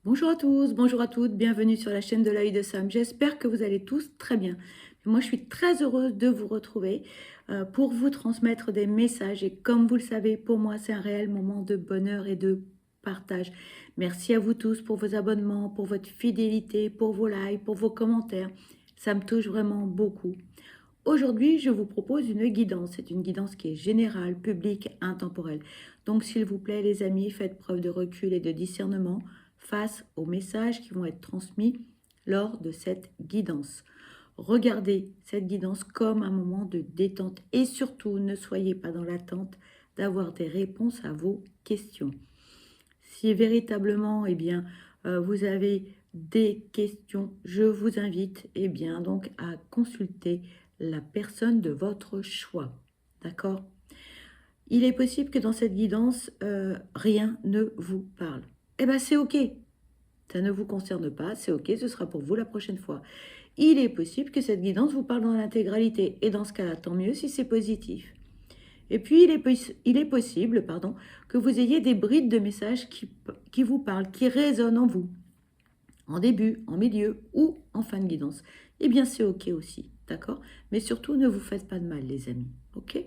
Bonjour à tous, bonjour à toutes, bienvenue sur la chaîne de l'œil de Sam. J'espère que vous allez tous très bien. Moi, je suis très heureuse de vous retrouver pour vous transmettre des messages. Et comme vous le savez, pour moi, c'est un réel moment de bonheur et de partage. Merci à vous tous pour vos abonnements, pour votre fidélité, pour vos likes, pour vos commentaires. Ça me touche vraiment beaucoup. Aujourd'hui, je vous propose une guidance. C'est une guidance qui est générale, publique, intemporelle. Donc, s'il vous plaît, les amis, faites preuve de recul et de discernement face aux messages qui vont être transmis lors de cette guidance. Regardez cette guidance comme un moment de détente et surtout, ne soyez pas dans l'attente d'avoir des réponses à vos questions. Si véritablement, vous avez des questions, je vous invite, donc, à consulter la personne de votre choix. D'accord? Il est possible que dans cette guidance, rien ne vous parle. Eh bien, c'est OK. Ça ne vous concerne pas, c'est OK, ce sera pour vous la prochaine fois. Il est possible que cette guidance vous parle dans l'intégralité. Et dans ce cas-là, tant mieux si c'est positif. Et puis, il est possible que vous ayez des brides de messages qui vous parlent, qui résonnent en vous, en début, en milieu ou en fin de guidance. Eh bien, c'est OK aussi, d'accord? Mais surtout, ne vous faites pas de mal, les amis, OK?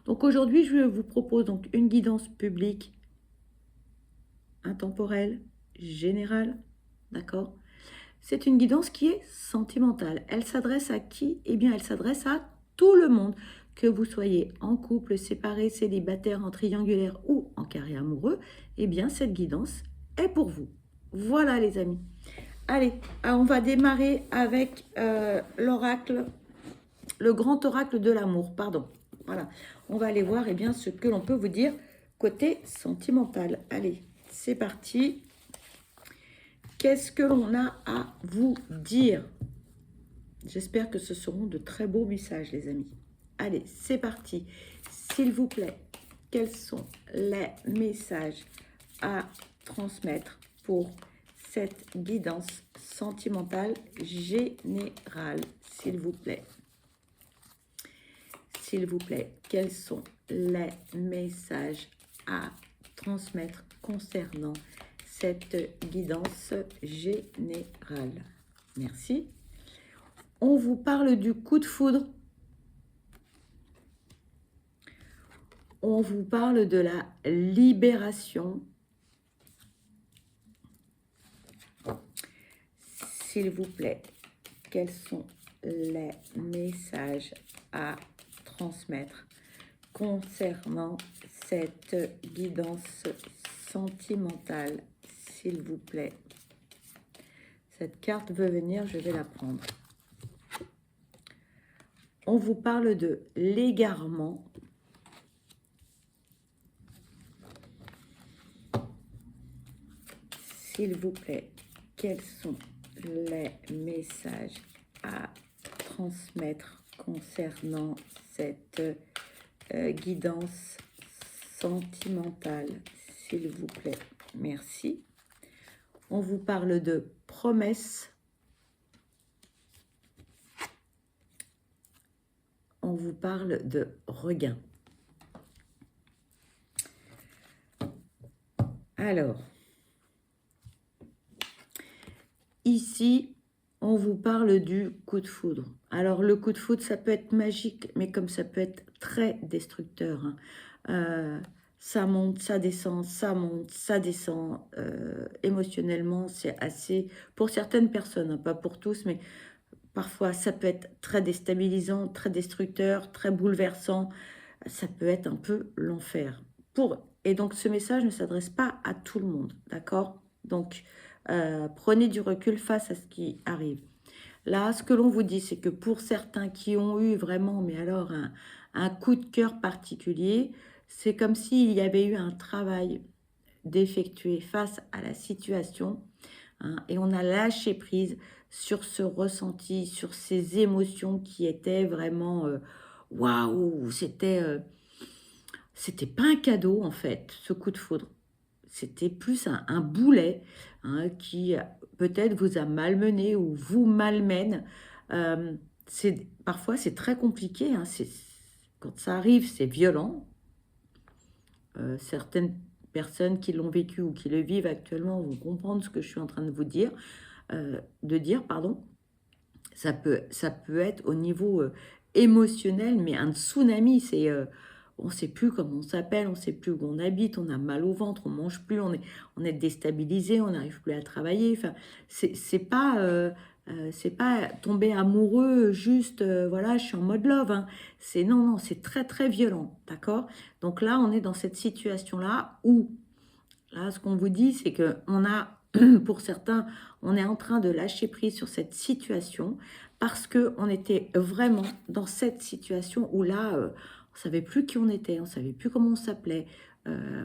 Donc, aujourd'hui, je vous propose donc une guidance publique, intemporelle, générale, d'accord? C'est une guidance qui est sentimentale. Elle s'adresse à qui? Eh bien, elle s'adresse à tout le monde. Que vous soyez en couple, séparé, célibataire, en triangulaire ou en carré amoureux, eh bien, cette guidance est pour vous. Voilà, les amis. Allez, on va démarrer avec l'oracle, le grand oracle de l'amour, pardon. Voilà, on va aller voir ce que l'on peut vous dire côté sentimental. Allez, c'est parti. Qu'est-ce que l'on a à vous dire? J'espère que ce seront de très beaux messages, les amis. Allez, c'est parti. S'il vous plaît, quels sont les messages à transmettre pour cette guidance sentimentale générale? S'il vous plaît. S'il vous plaît, quels sont les messages à transmettre concernant cette guidance générale? Merci. On vous parle du coup de foudre. On vous parle de la libération. S'il vous plaît, quels sont les messages à transmettre concernant cette guidance sentimentale? S'il vous plaît. Cette carte veut venir, je vais la prendre. On vous parle de l'égarement. S'il vous plaît, quels sont les messages à transmettre concernant cette guidance sentimentale? S'il vous plaît, merci. On vous parle de promesses. On vous parle de regain. Alors, ici, on vous parle du coup de foudre. Alors, le coup de foudre, ça peut être magique, mais comme ça peut être très destructeur. Ça monte, ça descend, ça monte, ça descend. Émotionnellement, c'est assez... Pour certaines personnes, pas pour tous, mais parfois, ça peut être très déstabilisant, très destructeur, très bouleversant. Ça peut être un peu l'enfer. Et donc, ce message ne s'adresse pas à tout le monde, d'accord? Donc, prenez du recul face à ce qui arrive. Là, ce que l'on vous dit, c'est que pour certains qui ont eu vraiment, mais alors, un coup de cœur particulier, c'est comme s'il y avait eu un travail d'effectuer face à la situation, hein, et on a lâché prise sur ce ressenti, sur ces émotions qui étaient vraiment waouh, c'était pas un cadeau en fait, ce coup de foudre. C'était plus un boulet, hein, qui peut-être vous a malmené ou vous malmène. Parfois c'est très compliqué, hein, quand ça arrive c'est violent. Certaines personnes qui l'ont vécu ou qui le vivent actuellement vont comprendre ce que je suis en train de vous dire, pardon. Ça peut être au niveau émotionnel, mais un tsunami, c'est on ne sait plus comment on s'appelle, on ne sait plus où on habite, on a mal au ventre, on mange plus, on est déstabilisé, on n'arrive plus à travailler. Enfin, c'est pas tomber amoureux juste, voilà, je suis en mode love. Hein. C'est non, non, c'est très très violent, d'accord? Donc là, on est dans cette situation-là où, là, ce qu'on vous dit, c'est que on a, pour certains, on est en train de lâcher prise sur cette situation parce que on était vraiment dans cette situation où là, on savait plus qui on était, on savait plus comment on s'appelait.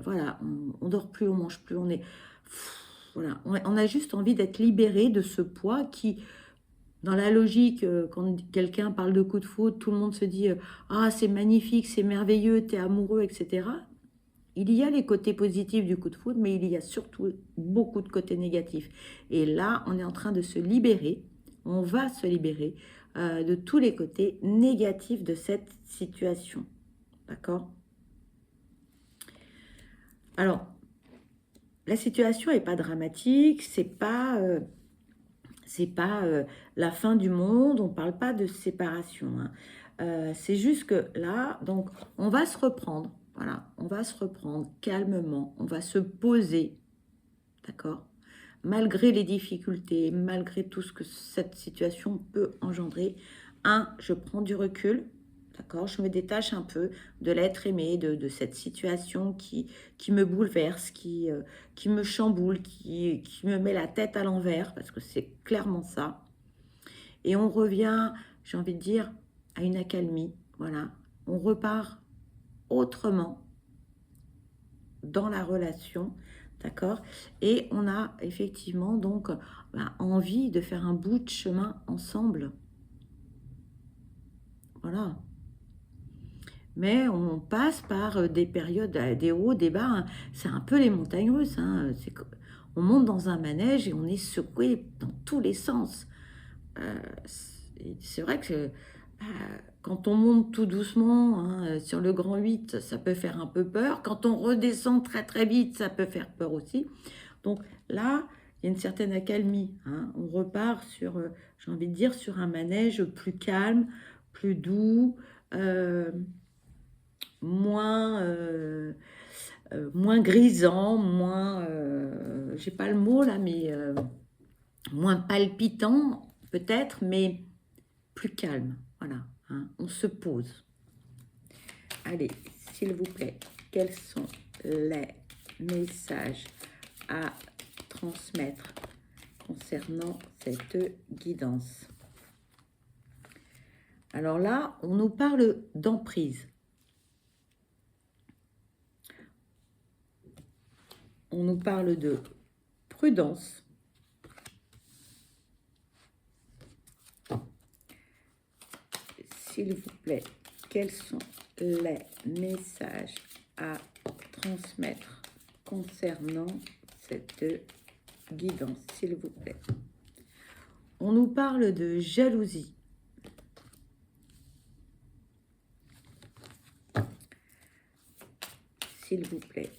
Voilà, on dort plus, on mange plus, on est, voilà, on a juste envie d'être libéré de ce poids qui, dans la logique, quand quelqu'un parle de coup de foudre, tout le monde se dit ah, c'est magnifique, c'est merveilleux, t'es amoureux, etc. Il y a les côtés positifs du coup de foudre, mais il y a surtout beaucoup de côtés négatifs. Et là, on est en train de se libérer, on va se libérer de tous les côtés négatifs de cette situation. D'accord? Alors, la situation n'est pas dramatique, c'est pas la fin du monde, on ne parle pas de séparation. Hein. C'est juste que là, donc, on va se reprendre. Voilà, on va se reprendre calmement, on va se poser, d'accord? Malgré les difficultés, malgré tout ce que cette situation peut engendrer. Je prends du recul, d'accord? Je me détache un peu de l'être aimé, de cette situation qui me bouleverse, qui me chamboule, qui me met la tête à l'envers, parce que c'est clairement ça. Et on revient, j'ai envie de dire, à une accalmie, voilà. On repart autrement dans la relation, d'accord? Et on a effectivement donc envie de faire un bout de chemin ensemble. Voilà. Mais on passe par des périodes, des hauts, des bas. Hein. C'est un peu les montagnes russes. Hein. On monte dans un manège et on est secoué dans tous les sens. C'est vrai que quand on monte tout doucement sur le grand 8, ça peut faire un peu peur. Quand on redescend très très vite, ça peut faire peur aussi. Donc là, il y a une certaine accalmie. Hein. On repart sur, j'ai envie de dire, sur un manège plus calme, plus doux, moins, moins grisant, moins, j'ai pas le mot là, mais moins palpitant peut-être, mais plus calme. Voilà, hein, on se pose. Allez, s'il vous plaît, quels sont les messages à transmettre concernant cette guidance? Alors là, on nous parle d'emprise. On nous parle de prudence. S'il vous plaît, quels sont les messages à transmettre concernant cette guidance, s'il vous plaît? On nous parle de jalousie. S'il vous plaît.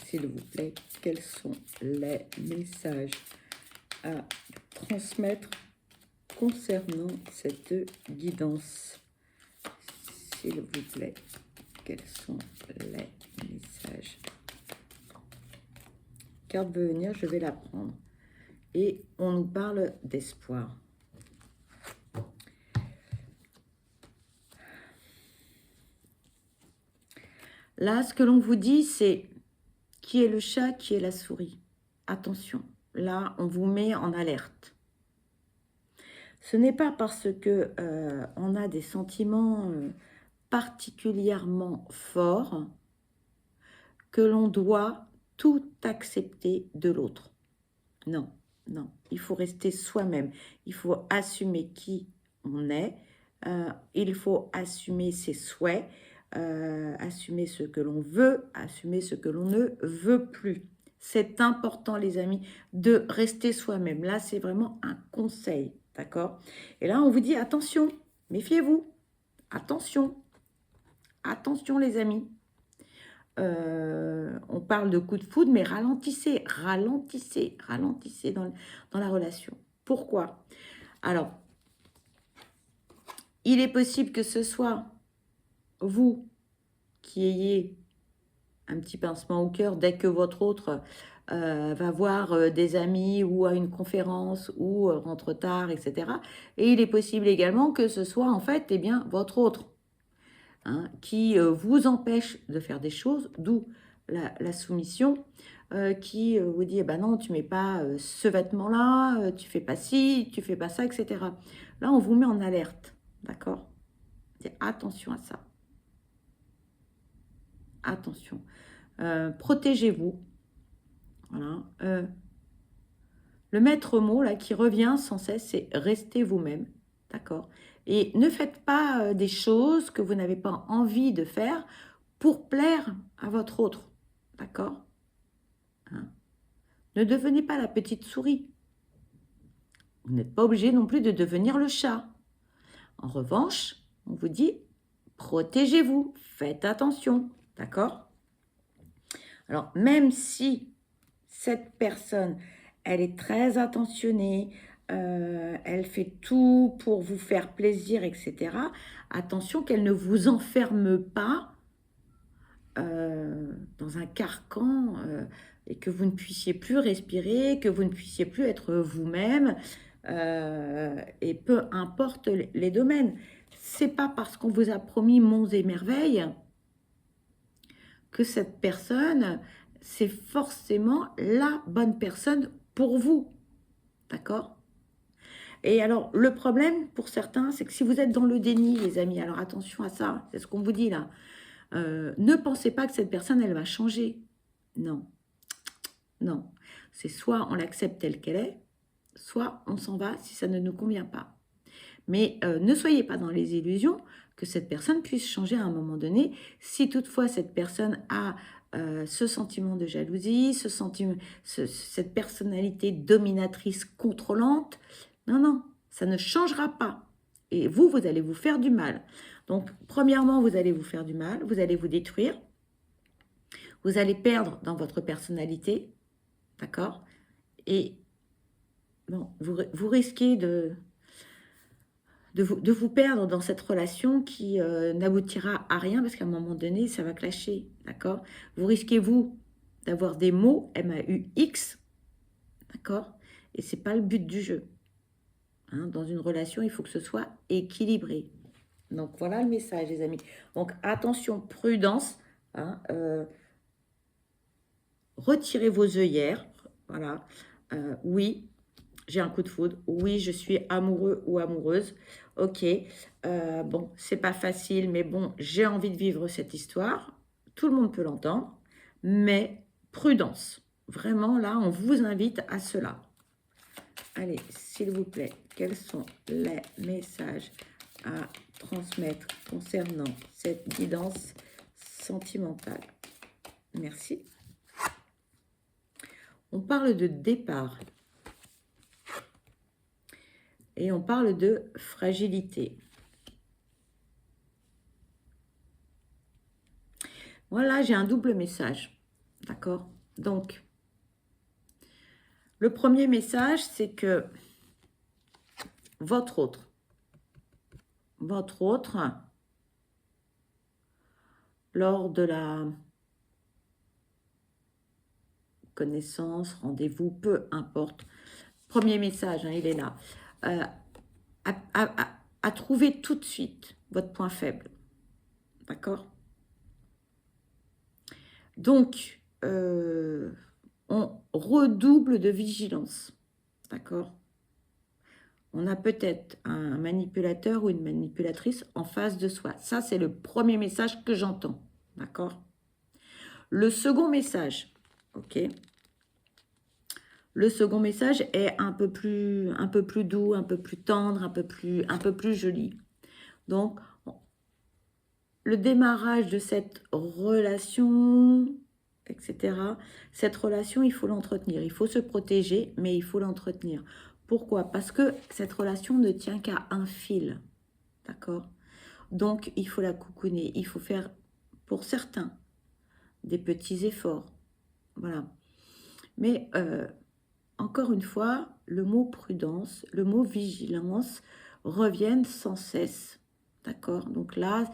S'il vous plaît, quels sont les messages à transmettre concernant cette guidance? S'il vous plaît, quels sont les messages? Carte veut venir, je vais la prendre. Et on nous parle d'espoir. Là, ce que l'on vous dit, c'est qui est le chat, qui est la souris. Attention, là, on vous met en alerte. Ce n'est pas parce que on a des sentiments particulièrement forts que l'on doit tout accepter de l'autre. Non, non, il faut rester soi-même. Il faut assumer qui on est. Il faut assumer ses souhaits, assumer ce que l'on veut, assumer ce que l'on ne veut plus. C'est important, les amis, de rester soi-même. Là, c'est vraiment un conseil. d'accord? Et là, on vous dit, attention, méfiez-vous, attention, attention les amis. On parle de coup de foudre, mais ralentissez, ralentissez, ralentissez dans la relation. Pourquoi? Alors, il est possible que ce soit vous qui ayez un petit pincement au cœur dès que votre autre va voir des amis ou à une conférence ou rentre tard, etc. Et il est possible également que ce soit en fait, eh bien, votre autre hein, qui vous empêche de faire des choses, d'où la soumission, qui vous dit, eh ben non, tu mets pas ce vêtement-là, tu fais pas ci, tu fais pas ça, etc. Là, on vous met en alerte, d'accord? Attention à ça. Attention. Protégez-vous. Voilà. Le maître mot là qui revient sans cesse, c'est restez vous-même, d'accord? Et ne faites pas des choses que vous n'avez pas envie de faire pour plaire à votre autre, d'accord? Hein? Ne devenez pas la petite souris. Vous n'êtes pas obligé non plus de devenir le chat. En revanche, on vous dit protégez-vous, faites attention, d'accord? Alors, même si cette personne, elle est très attentionnée, elle fait tout pour vous faire plaisir, etc. Attention qu'elle ne vous enferme pas dans un carcan et que vous ne puissiez plus respirer, que vous ne puissiez plus être vous-même, et peu importe les domaines. C'est pas parce qu'on vous a promis monts et merveilles que cette personne, c'est forcément la bonne personne pour vous. D'accord? Et alors, le problème pour certains, c'est que si vous êtes dans le déni, les amis, alors attention à ça, c'est ce qu'on vous dit là, ne pensez pas que cette personne, elle va changer. Non. Non. C'est soit on l'accepte telle qu'elle est, soit on s'en va si ça ne nous convient pas. Mais ne soyez pas dans les illusions que cette personne puisse changer à un moment donné. Si toutefois cette personne a ce sentiment de jalousie, cette personnalité dominatrice contrôlante, non, non, ça ne changera pas. Et vous allez vous faire du mal. Donc, premièrement, vous allez vous faire du mal, vous allez vous détruire, vous allez perdre dans votre personnalité, d'accord? Et bon, vous risquez de vous perdre dans cette relation qui n'aboutira à rien parce qu'à un moment donné, ça va clasher, d'accord? Vous risquez, vous, d'avoir des mots, M-A-U-X, d'accord? Et c'est pas le but du jeu. Hein, dans une relation, il faut que ce soit équilibré. Donc, voilà le message, les amis. Donc, attention, prudence, hein, retirez vos œillères, voilà. Oui, j'ai un coup de foudre. Oui, je suis amoureux ou amoureuse. Ok, bon, c'est pas facile, mais bon, j'ai envie de vivre cette histoire. Tout le monde peut l'entendre, mais prudence. Vraiment, là, on vous invite à cela. Allez, s'il vous plaît, quels sont les messages à transmettre concernant cette guidance sentimentale? Merci. On parle de départ. Et on parle de fragilité. Voilà, j'ai un double message. D'accord? Donc, le premier message, c'est que votre autre, lors de la connaissance, rendez-vous, peu importe, premier message, hein, il est là, à trouver tout de suite votre point faible. D'accord? Donc, on redouble de vigilance. D'accord? On a peut-être un manipulateur ou une manipulatrice en face de soi. Ça, c'est le premier message que j'entends. D'accord? Le second message, ok? Le second message est un peu plus doux, un peu plus tendre, un peu plus joli. Donc, le démarrage de cette relation, etc., cette relation, il faut l'entretenir. Il faut se protéger, mais il faut l'entretenir. Pourquoi? Parce que cette relation ne tient qu'à un fil. D'accord? Donc, il faut la coucouner. Il faut faire, pour certains, des petits efforts. Voilà. Mais, encore une fois, le mot prudence, le mot vigilance reviennent sans cesse. D'accord? Donc là,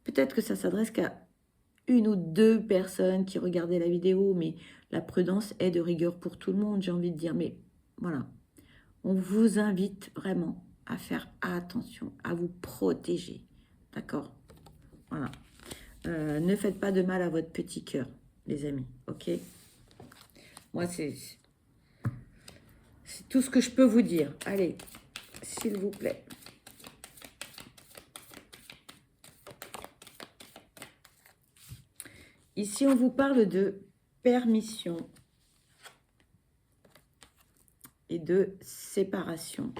peut-être que ça s'adresse qu'à une ou deux personnes qui regardaient la vidéo, mais la prudence est de rigueur pour tout le monde, j'ai envie de dire. Mais voilà, on vous invite vraiment à faire attention, à vous protéger. D'accord? Voilà. Ne faites pas de mal à votre petit cœur, les amis. Ok? Moi, c'est tout ce que je peux vous dire. Allez, s'il vous plaît. Ici, on vous parle de permission et de séparation.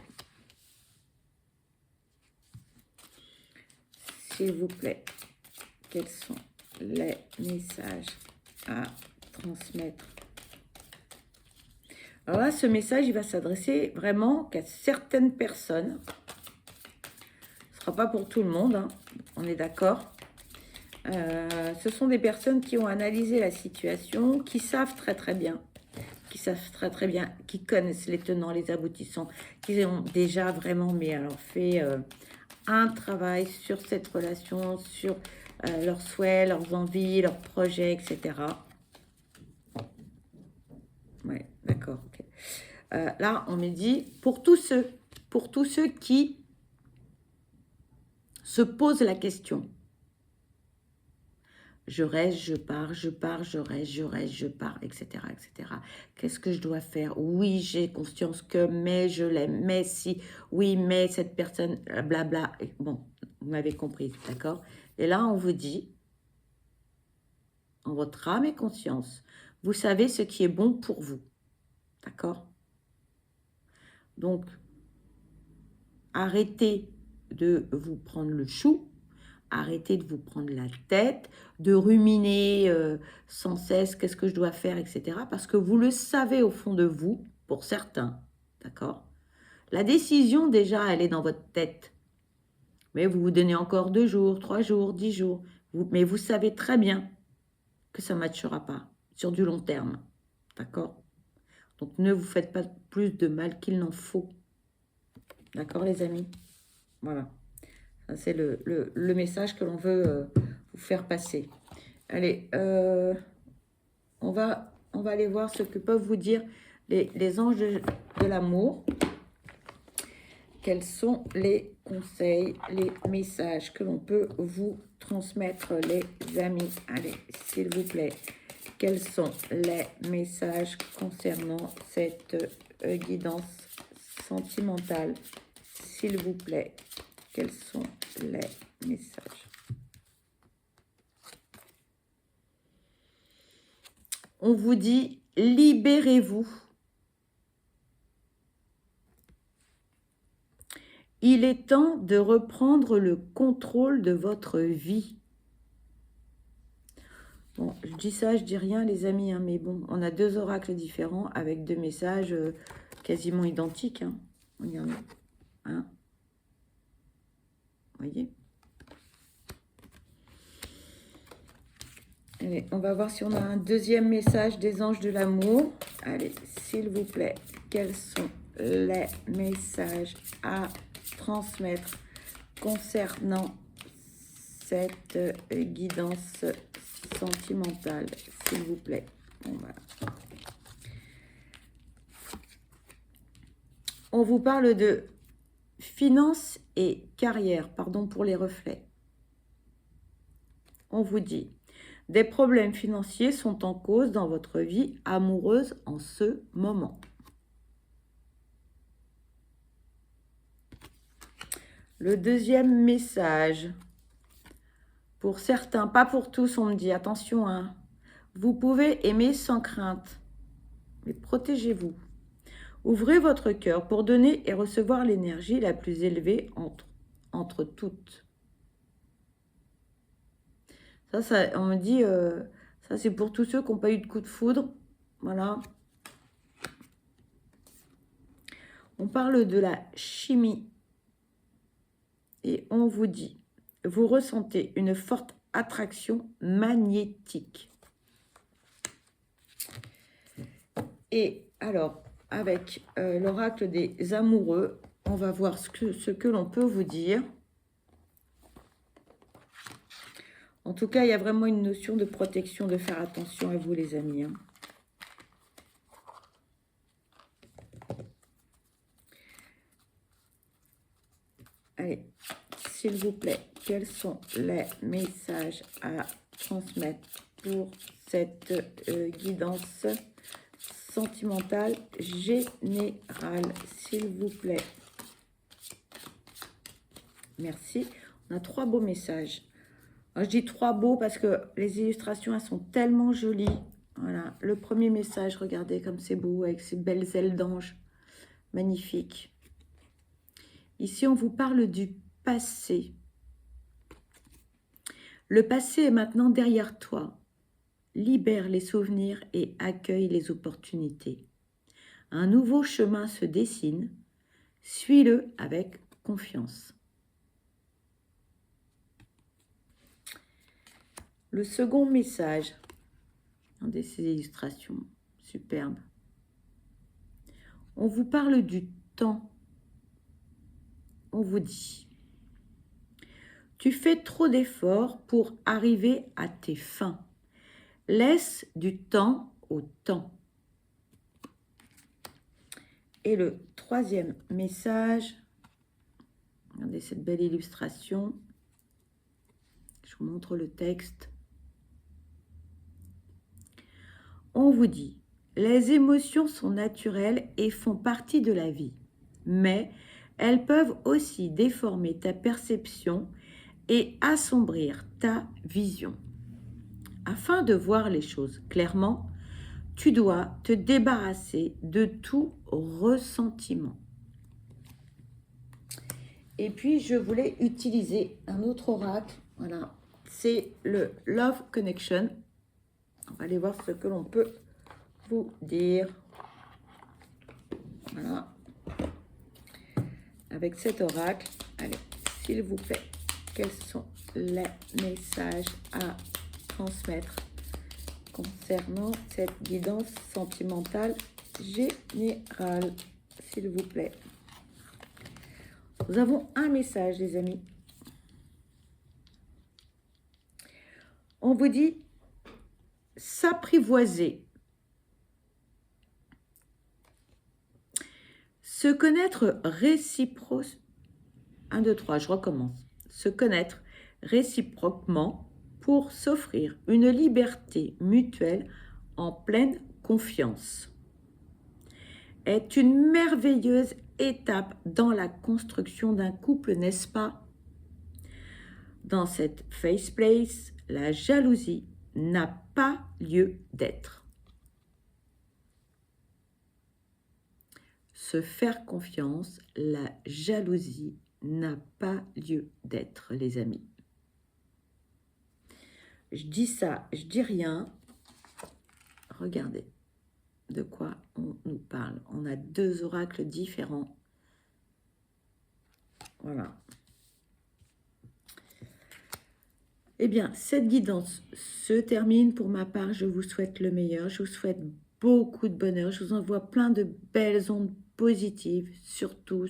S'il vous plaît, quels sont les messages à transmettre? Alors là, ce message, il va s'adresser vraiment qu'à certaines personnes. Ce ne sera pas pour tout le monde, hein, on est d'accord. Ce sont des personnes qui ont analysé la situation, qui savent très bien, qui connaissent les tenants, les aboutissants, qui ont déjà vraiment, mais alors fait un travail sur cette relation, sur leurs souhaits, leurs envies, leurs projets, etc. Ouais, d'accord. Okay. Là, on me dit, pour tous ceux qui se posent la question, je reste, je pars, je reste, je pars, etc., etc. Qu'est-ce que je dois faire? Oui, j'ai conscience que, mais je l'aime, mais si, oui, mais cette personne, blabla. Bon, vous m'avez compris, d'accord? Et là, on vous dit, en votre âme et conscience, vous savez ce qui est bon pour vous, d'accord? Donc, arrêtez de vous prendre le chou, arrêtez de vous prendre la tête, de ruminer sans cesse qu'est-ce que je dois faire, etc. Parce que vous le savez au fond de vous, pour certains, d'accord? La décision, déjà, elle est dans votre tête. Mais vous vous donnez encore 2 jours, 3 jours, 10 jours. Mais vous savez très bien que ça ne matchera pas sur du long terme, d'accord? Donc, ne vous faites pas plus de mal qu'il n'en faut. D'accord, les amis? Voilà. C'est le message que l'on veut vous faire passer. Allez, on va aller voir ce que peuvent vous dire les anges de l'amour. Quels sont les conseils, les messages que l'on peut vous transmettre, les amis? Allez, s'il vous plaît, quels sont les messages concernant cette guidance sentimentale? S'il vous plaît, quels sont les messages? On vous dit, libérez-vous. Il est temps de reprendre le contrôle de votre vie. Bon, je dis ça, je dis rien, les amis, hein, mais bon, on a 2 oracles différents avec 2 messages quasiment identiques. Hein. Regardez. Hein. Vous voyez? Allez, on va voir si on a un deuxième message des anges de l'amour. Allez, s'il vous plaît, quels sont les messages à transmettre concernant cette guidance sentimentale, s'il vous plaît? Bon, voilà. On vous parle de finances et carrière, pardon pour les reflets. On vous dit, des problèmes financiers sont en cause dans votre vie amoureuse en ce moment. Le deuxième message, pour certains, pas pour tous, on me dit, attention, hein, vous pouvez aimer sans crainte, mais protégez-vous. Ouvrez votre cœur pour donner et recevoir l'énergie la plus élevée entre toutes. Ça, on me dit, ça c'est pour tous ceux qui n'ont pas eu de coup de foudre. Voilà. On parle de la chimie. Et on vous dit, vous ressentez une forte attraction magnétique. Et alors, avec l'oracle des amoureux, on va voir ce que l'on peut vous dire. En tout cas, il y a vraiment une notion de protection, de faire attention à vous, les amis. Hein. Allez, s'il vous plaît, quels sont les messages à transmettre pour cette guidance sentimentale générale, s'il vous plaît? Merci. On a 3 beaux messages. Alors, je dis 3 beaux parce que les illustrations, elles sont tellement jolies. Voilà, le premier message, regardez comme c'est beau, avec ces belles ailes d'ange. Magnifique. Ici, on vous parle du passé. Le passé est maintenant derrière toi. Libère les souvenirs et accueille les opportunités. Un nouveau chemin se dessine. Suis-le avec confiance. Le second message, regardez ces illustrations superbes. On vous parle du temps. On vous dit, tu fais trop d'efforts pour arriver à tes fins. Laisse du temps au temps. Et le troisième message, regardez cette belle illustration. Je vous montre le texte. On vous dit, les émotions sont naturelles et font partie de la vie, mais elles peuvent aussi déformer ta perception et assombrir ta vision. Afin de voir les choses clairement, tu dois te débarrasser de tout ressentiment. Et puis, je voulais utiliser un autre oracle. Voilà, c'est le Love Connection. On va aller voir ce que l'on peut vous dire. Voilà. Avec cet oracle, allez, s'il vous plaît, quels sont les messages à transmettre concernant cette guidance sentimentale générale, s'il vous plaît. Nous avons un message, les amis. On vous dit s'apprivoiser. Se connaître réciproquement. 1, 2, 3, je recommence. Se connaître réciproquement pour s'offrir une liberté mutuelle en pleine confiance est une merveilleuse étape dans la construction d'un couple, n'est-ce pas? Dans cette face place, la jalousie n'a pas lieu d'être. Se faire confiance, la jalousie n'a pas lieu d'être, les amis. Je dis ça, je dis rien. Regardez de quoi on nous parle. On a 2 oracles différents. Voilà. Eh bien, cette guidance se termine. Pour ma part, je vous souhaite le meilleur. Je vous souhaite beaucoup de bonheur. Je vous envoie plein de belles ondes positives. Surtout,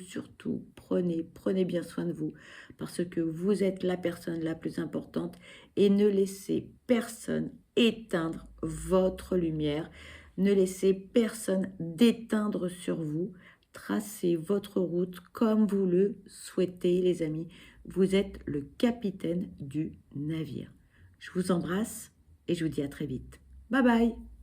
prenez bien soin de vous parce que vous êtes la personne la plus importante et ne laissez personne éteindre votre lumière. Ne laissez personne d'éteindre sur vous. Tracez votre route comme vous le souhaitez, les amis. Vous êtes le capitaine du navire. Je vous embrasse et je vous dis à très vite. Bye bye!